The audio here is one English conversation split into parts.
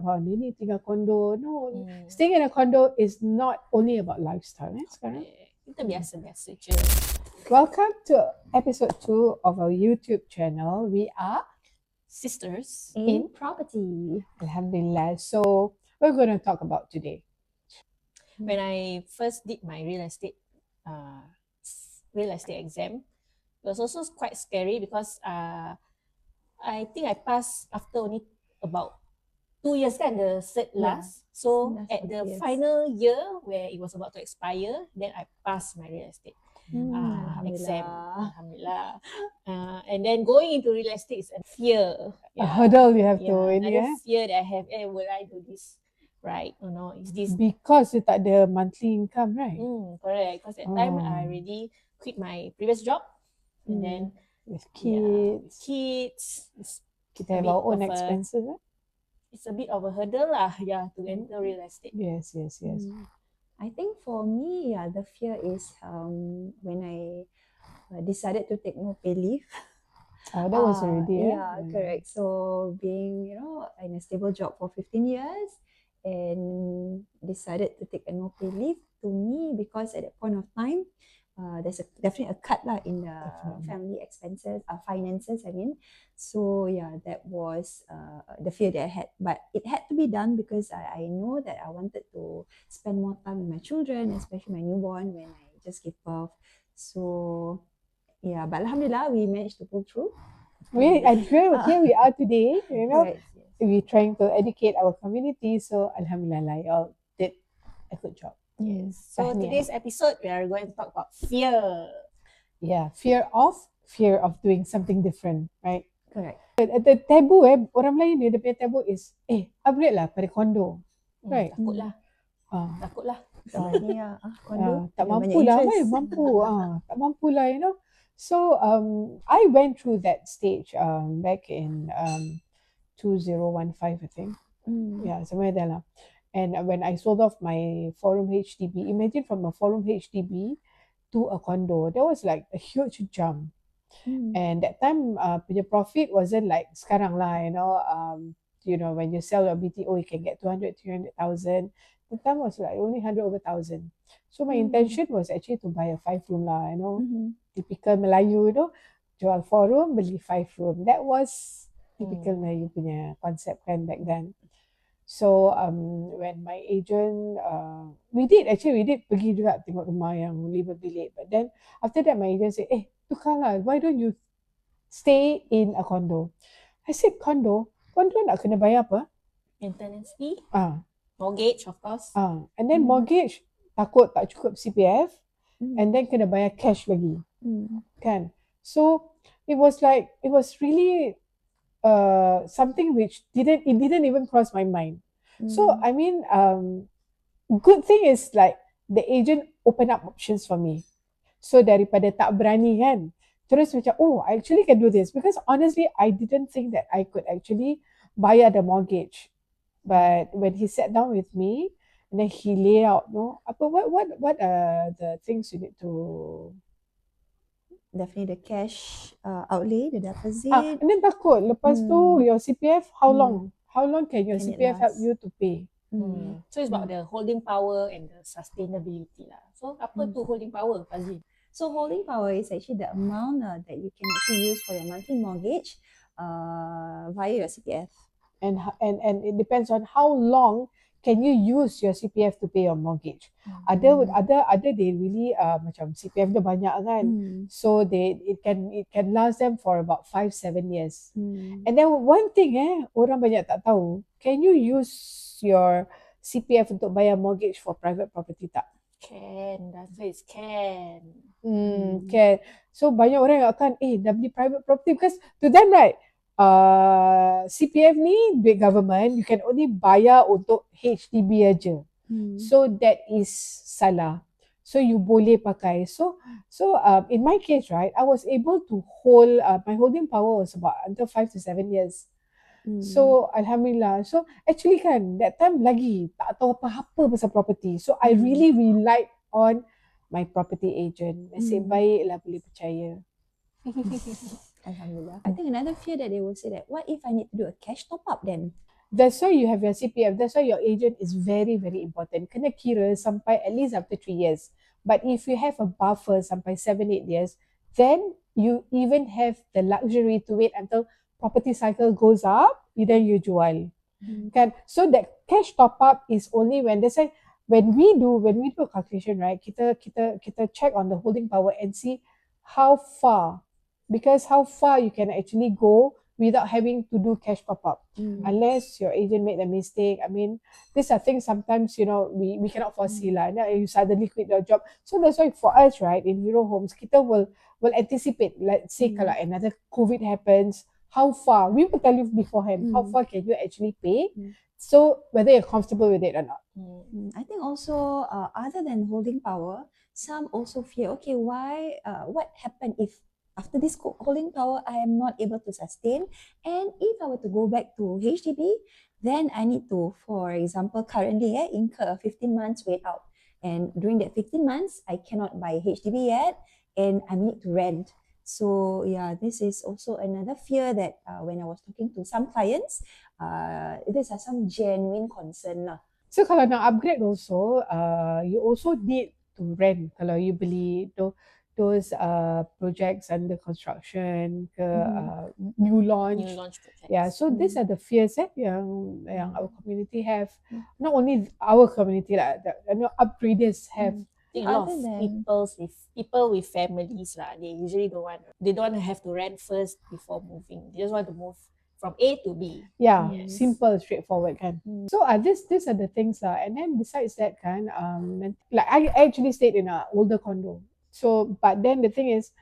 ni tinggal condo. No, staying in a condo is not only about lifestyle. Sekarang. Kita biasa-biasa je. Welcome to episode 2 of our YouTube channel. We are Sisters in property. Alhamdulillah. So we're going to talk about today. When I first did my real estate exam, it was also quite scary because I think I passed after only about 2 years kan, the cert last. So at the final year where it was about to expire, then I passed my real estate exam. Alhamdulillah. And then going into real estate is a fear. A hurdle you have to another fear that I have. Will I do this right or no? Is this because you tak ada monthly income, right? Correct. Because at time I already quit my previous job, and then with kids, kita have our own expenses. It's a bit of a hurdle lah, to enter real estate. Yes. I think for me, the fear is when I decided to take no pay leave. That was already correct. So being in a stable job for 15 years and decided to take a no pay leave, to me, because at that point of time there's definitely a cut in the family expenses, finances, I mean. So that was the fear that I had, but it had to be done because I know that I wanted to spend more time with my children, especially my newborn when I just gave birth. So but Alhamdulillah, we managed to pull through. And here we are today, Right. We're trying to educate our community, so Alhamdulillah, you all did a good job. Yes. So today's episode, we are going to talk about fear. Fear of doing something different, right? Correct. The taboo, orang Melayu ni, dia punya taboo is, upgrade lah pada condo, right? Takutlah. Condo. Tak mampu lah, tak mampu lah, So I went through that stage back in 2015, I think. Somewhere there lah. And when I sold off my 4-room HDB, imagine from a 4-room HDB to a condo, there was like a huge jump. And that time, punya profit wasn't like sekarang lah, when you sell your BTO, you can get 200, 300,000. The time was like only 100 over 1,000. So my intention was actually to buy a 5-room lah, typical Melayu, jual 4-room, beli 5-room. That was typical Melayu punya concept kan back then. So when my agent, we did pergi juga tengok rumah yang 5 bilik. But then after that my agent said, tukarlah, why don't you stay in a condo? I said condo nak kena bayar apa? Maintenance fee, mortgage of course. And then mortgage takut tak cukup CPF, and then kena bayar cash lagi. Kan? So it was really something which didn't even cross my mind. So I mean, good thing is like the agent open up options for me. So daripada tak berani kan, terus macam I actually can do this, because honestly I didn't think that I could actually bayar the mortgage. But when he sat down with me and then he lay out, what are the things you need to. Definitely the cash outlay, the deposit. And then takut lepas tu your CPF, how long can your CPF help you to pay? So it's about the holding power and the sustainability lah. So apa tu holding power, Fazil? So holding power is actually the amount that you can actually use for your monthly mortgage via your CPF. And it depends on how long can you use your CPF to pay your mortgage. Ada they really macam CPF dia banyak kan, so it can last them for about 5-7 years. And then one thing orang banyak tak tahu, can you use your CPF untuk bayar mortgage for private property tak? Can, the answer is can. Can. So banyak orang yang akan dah beli private property, because to them, right, CPF ni duit government, you can only bayar untuk HDB aja. So that is salah. So you boleh pakai. So in my case, right, I was able to hold, my holding power was about until 5 to 7 years. So Alhamdulillah. So actually kan, that time lagi tak tahu apa-apa pasal property. So I really relied on my property agent. Nasib baiklah boleh percaya. Alhamdulillah. I think another fear that they will say that, what if I need to do a cash top up then? That's why you have your CPF. That's why your agent is very, very important. Kena kira sampai at least after 3 years. But if you have a buffer sampai 7, 8 years, then you even have the luxury to wait until property cycle goes up, then you jual. Kan? So that cash top up is only when they say when we do a calculation, right? Kita check on the holding power and see how far, because how far you can actually go without having to do cash top up, unless your agent made a mistake. I mean, these are things sometimes we cannot foresee lah. Now you suddenly quit your job, so that's why for us, right, in Hero Homes, kita will anticipate. Let's say kalau another COVID happens, how far we will tell you beforehand. How far can you actually pay? So whether you're comfortable with it or not. I think also other than holding power, some also fear, okay, what happened if after this holding power I am not able to sustain, and if I were to go back to HDB, then I need to, for example, currently incur a 15 months wait out, and during that 15 months I cannot buy HDB yet and I need to rent. So yeah, this is also another fear that when I was talking to some clients, these are some genuine concern lah. So kalau nak upgrade also, you also need to rent. Kalau you beli those projects under construction ke new launch. Projects. Yeah, so these are the fears yang our community have. Not only our community lah, upgraders have. I think a lot of people with families lah, they usually don't want to have to rent first before moving. They just want to move from A to B. Yeah, simple, straightforward kan. So these are the things lah. And then besides that kan, like I actually stayed in an older condo. So but then the thing is,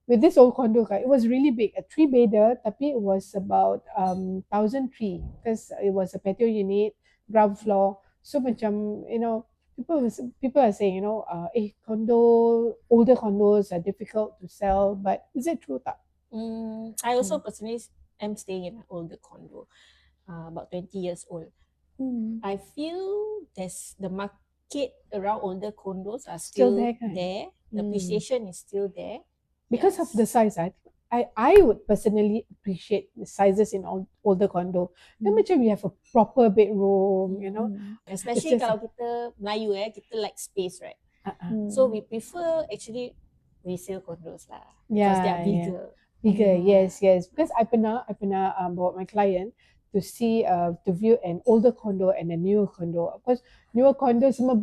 with this old condo kan, it was really big, a 3-bedder, tapi it was about 1,003 because it was a patio unit, ground floor. So macam people are saying older condos are difficult to sell, but is it true tak? I also personally am staying in an older condo, about 20 years old. I feel the market around older condos are still there. The appreciation is still there. Because of the size, I would personally appreciate the sizes in older condo. Then macam we have a proper bedroom, Especially kalau kita Melayu kita like space, right? So we prefer actually resale condos lah. Because they are bigger. Bigger, yes. Because I pernah bawa my client to see to view an older condo and a newer condo. Of course, newer condo semua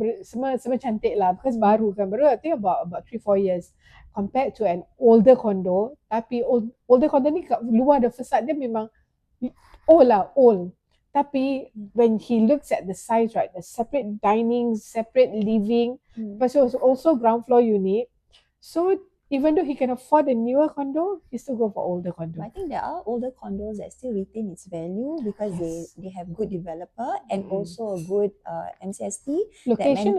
cantik lah because baru I think about 3-4 years compared to an older condo. Tapi older condo ni kat luar the facade dia memang old. Tapi when he looks at the size, right, the separate dining, separate living, but so it's also ground floor unit. So even though he can afford a newer condo, he still go for older condo. I think there are older condos that still retain its value because they have good developer and also a good MCST location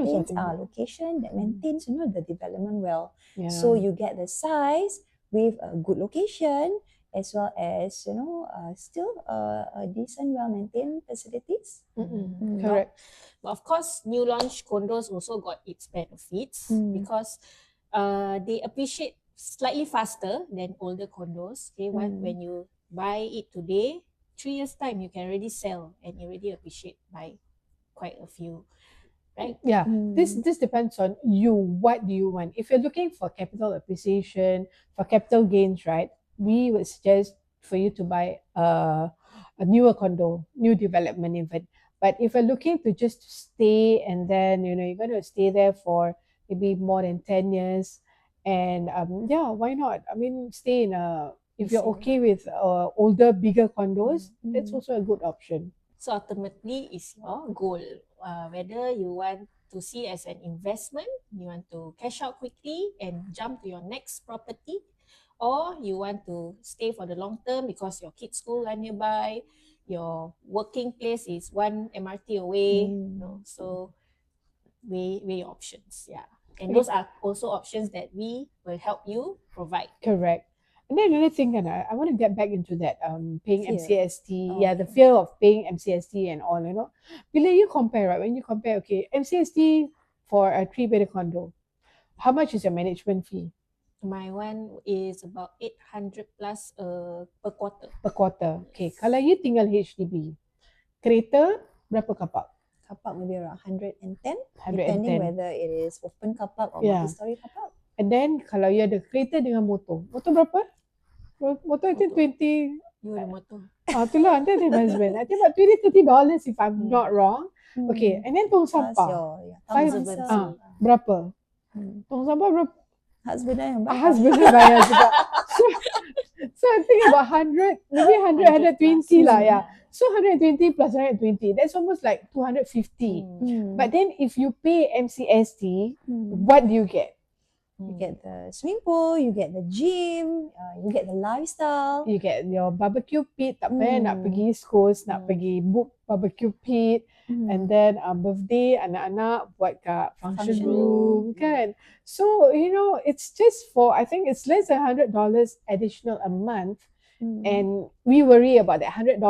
that maintains the development well. So you get the size with a good location as well as still a decent well maintained facilities. Correct. But of course, new launch condos also got its benefits because they appreciate slightly faster than older condos. Okay, when you buy it today, 3 years time you can already sell and you already appreciate by quite a few, right? Yeah, this depends on you. What do you want? If you're looking for capital appreciation, for capital gains, right, we would suggest for you to buy a newer condo, new development even. But if you're looking to just stay and then you're going to stay there for maybe more than 10 years. And why not? I mean, stay in if you're okay with older, bigger condos, that's also a good option. So ultimately, it's your goal. Whether you want to see as an investment, you want to cash out quickly and jump to your next property, or you want to stay for the long term because your kids' school are nearby, your working place is 1 MRT away. So weigh your options. Yeah. And those are also options that we will help you provide. Correct. And then another thing, I want to get back into that paying MCST. The fear of paying MCST and all, Bila you compare, right? When you compare, okay, MCST for a 3-bedder condo, how much is your management fee? My one is about 800 plus per quarter. Per quarter. Okay. Kalau you tinggal HDB, kereta, berapa car park? Car park maybe around 110, 110. depending whether it is open car park or Yeah. multi-story car park. And then kalau you ada kereta dengan motor. Motor berapa? Motor I think Motor. 20. You ada motor. Itulah, nanti ada my husband. I think about $20-30 if I'm not wrong. Okay, and then tong Plus sampah. your Five- husband. Berapa? Hmm. Tong sampah berapa? Husband yang bayar. Husband dia bayar juga. So I think about 100, maybe 100, 120 lah, yeah. So 120 plus 120, that's almost like 250. But then if you pay MCST, what do you get? You get the swimming pool, you get the gym, you get the lifestyle. You get your barbecue pit, tak payah nak pergi East Coast, nak pergi book barbecue pit, and then birthday anak-anak buat kat function room, kan? So, you know, it's just for, I think it's less than $100 additional a month, and we worry about that $100.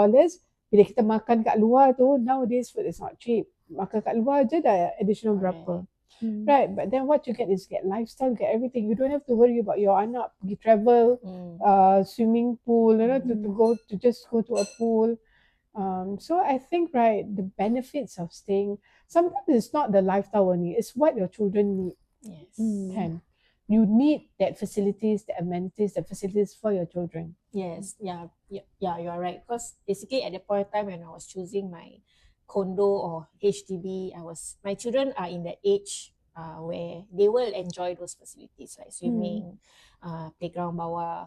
Bila kita makan kat luar tu, nowadays food is not cheap. Makan kat luar je dah additional berapa. Right, but then what you get is get lifestyle, get everything. You don't have to worry about your anak pergi travel, swimming pool, you know, to just go to a pool. So I think, right, the benefits of staying, sometimes it's not the lifestyle only, it's what your children need. Yes. Can you need that facilities, the amenities, the facilities for your children? Yes, yeah, you are right. Because basically at the point of time when I was choosing my condo or HDB, my children are in that age where they will enjoy those facilities like swimming, playground bawah,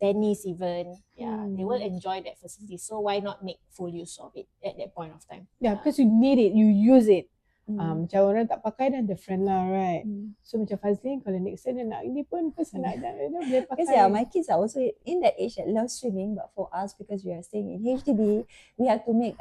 tennis even. Yeah, they will enjoy that facility. So why not make full use of it at that point of time? Yeah, because you need it, you use it. Macam orang tak pakai dan different lah, right? So macam Fazlin, kalau next time dia nak ini pun first nak boleh pakai. Because yeah, my kids are also in that age that love swimming, but for us, because we are staying in HDB, we have to make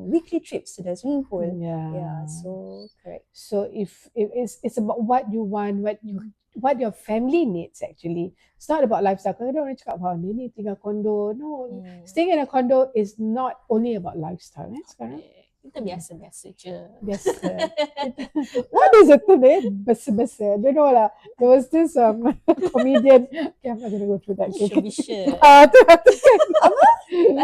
weekly trips to the swimming pool. Yeah, so correct. So if it's about what you want, what your family needs actually. It's not about lifestyle. Kadang-kadang orang cakap, wah, ni tinggal condo. No, staying in a condo is not only about lifestyle. Sekarang kita biasa-biasa je. Biasa. What is it today? Biasa-biasa. I don't know lah. There was this comedian. Okay, I'm not going to go through that. Bisha. Apa? Tak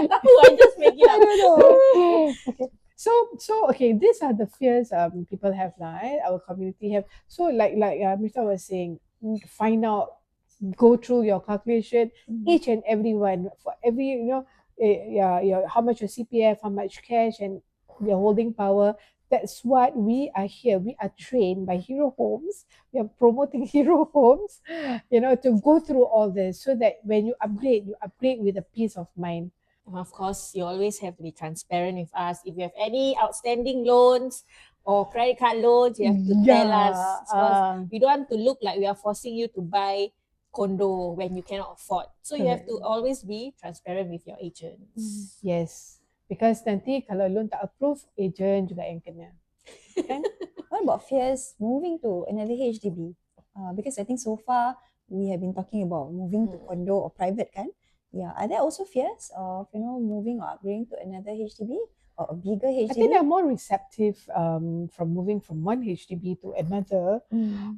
tahu, I just make it up. I don't know. Okay. So okay, these are the fears people have now, right? Our community have. So like Mr. was saying, find out, go through your calculation, each and every one, for every, how much your CPF, how much cash, and your holding power. That's what we are here. We are trained by Hero Homes. We are promoting Hero Homes, to go through all this so that when you upgrade with a peace of mind. Of course, you always have to be transparent with us. If you have any outstanding loans or credit card loans, you have to tell us. Because we don't want to look like we are forcing you to buy condo when you cannot afford. So you have to always be transparent with your agents. Yes. Because nanti kalau loan tak approve, agent juga yang kena. Okay? What about fears moving to another HDB? Because I think so far we have been talking about moving to condo or private, kan? Yeah, are there also fears of moving or upgrading to another HDB or a bigger HDB? I think they're more receptive from moving from one HDB to another.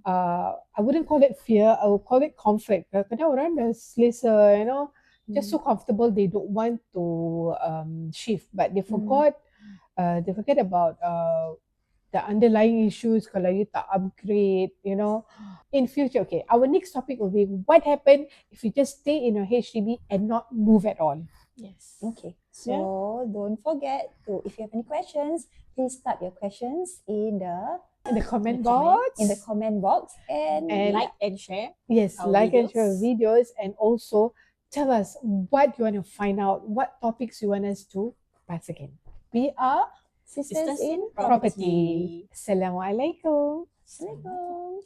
I wouldn't call it fear. I would call it conflict. Kadang orang dah selesa, just so comfortable, they don't want to shift, but they forgot about the underlying issues kalau you tak upgrade, in future. Okay, our next topic will be what happened if you just stay in a HDB and not move at all. Yes. Okay, so don't forget to, if you have any questions, please type your questions in the comment box. In the comment box, and like and share. Yes, like videos. And share videos, and also tell us what you want to find out, what topics you want us to pass again. We are Sisters in Property. Assalamualaikum. Assalamualaikum.